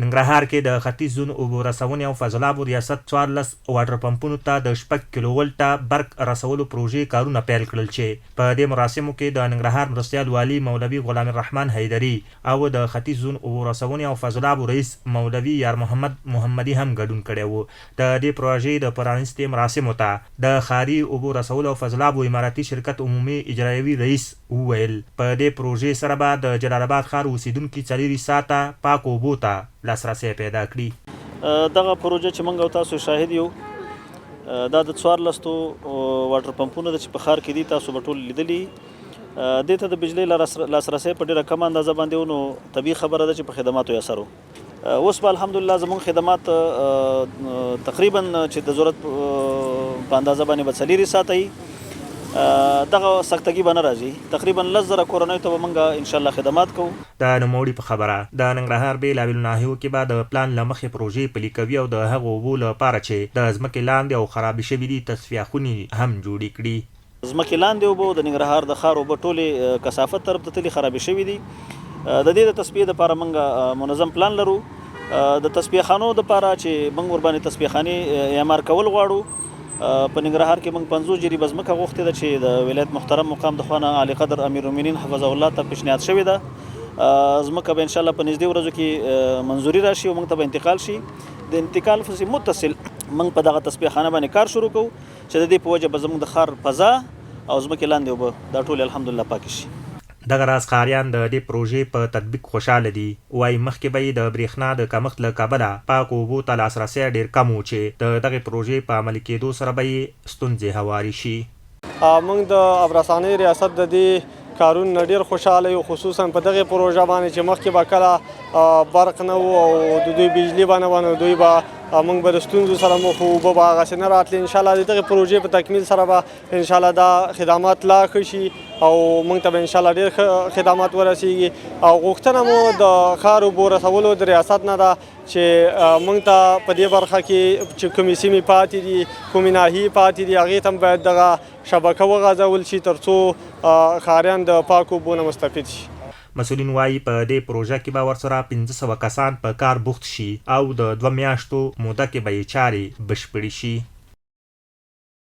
ننګرهار کې د ختیځ زون اوبو رسونې او فاضلابو ریاست 14 واټر پمپونو ته د 6 کیلو ولټه برق رسولو پروژې کارونه پیل کړل چې په دې مراسمو کې د ننګرهار مرستیال والي مولوي غلام الرحمن حیدری او د ختیځ زون اوبو رسونې او فاضلابو رئیس مولوي یار محمد محمدي هم ګډون کړی وو. د دې پروژې د پرانیستې مراسمو ته د ښاري اوبو رسولو او فاضلابو اماراتي شرکت عمومي اجرایوي رئیس وویل په دې پروژې سره به د جلال آباد ښار اوسیدونکي 4 ساعته پاک اوبو ته لاسرسی پیدا کړي. دغه پروژه چې موږ او تاسو شاهد یو دا د 14 واټر پمپونو د چې په ښار کې دي، تاسو به ټول لیدلي. دې ته د بجلۍ لاسرسی په ډېره کمه اندازه باندې و، نو طبیعي خبره ده چې په خدماتو یې اثر و. اوس به الحمدلله زموږ خدمات تقریبا چې د ضرورت په اندازه باندې به 4 ساعته وي. دغه سختګي به نه راځي. تقریبا 10,000 کورنیو ته به موږ انشاءالله خدمات کوو. د نوموړي په خبره د ننګرهار بېلابېلو ناحیو کې به د پلان له مخې پروژې پلي کوي او د هغو اوبو لپاره چې د ځمکې لاندې او خرابې شوي دي تصفیه خونې هم جوړې کړي. ځمکې لاندې اوبه د ننګرهار د ښار اوبه ټولې کثافت طرف ته تللي خرابې شوي دي. د دې د تصفیې دپاره موږ منظم پلان لرو. د تصفیه خانو دپاره چې موږ ورباندې تصفیه خانې اعمار کول غواړو. په ننګرهار کې موږ 50 جریبه ځمکه غوښتې ده چې د ولایت محترم مقام د خوا نه اعلی قدر امیرالمؤمنین حفظه الله ته پیشنهاد شوې ده. ځمکه به انشاءالله په نږدې ورځو کې منظوري راشي او موږ ته به انتقال شي. د انتقال پسې متصل موږ په دغه تصفیه خانه باندې کار شروع کوو چې د دې په وجه به زموږ د ښار فضا او ځمکې لاندې اوبه دا ټول الحمدلله پاکې شي. دغه راز ښاریان د دې پروژې په تطبیق خوشحاله دي. وایي مخکې به یې د برېښنا د کمښت له کبله پاکو اوبو ته لاسرسی ډېر کم و چې د دغې پروژې په عملي کېدو سره به یې ستونزې هوارې شي. موږ د ابرسانۍ ریاست د دې کارونو نه ډېر خوشحاله یو، خصوصا په دغې پروژه باندې چې مخکې به کله برق نه و او د دوی بجلي به نه وه، نو دوی به موږ به د ستونزو سره مخ وو، اوبه به هغسې نه راتلې. انشاءالله د دغې پروژې په تکمیل سره به انشاءالله دا خدمات لا ښه شي او موږ ته به انشاءالله ډېر ښه خدمات ورسیږي. او غوښتنه مو د ښار اوبو رسولو د ریاست نه ده چې موږ ته په دې برخه کې چې کومې سیمې پاتې دي، کومې ناحیې پاتې دي، هغې ته هم باید دغه شبکه وغځول شي تر څو ښاریان د پاکو اوبو نه مستفید شي. مسؤلین وایي په دې پروژه کې به ورسره 1500 کسان په کار بوخت شي او د 2 میاشتو موده کې به یې چارې بشپړې شي.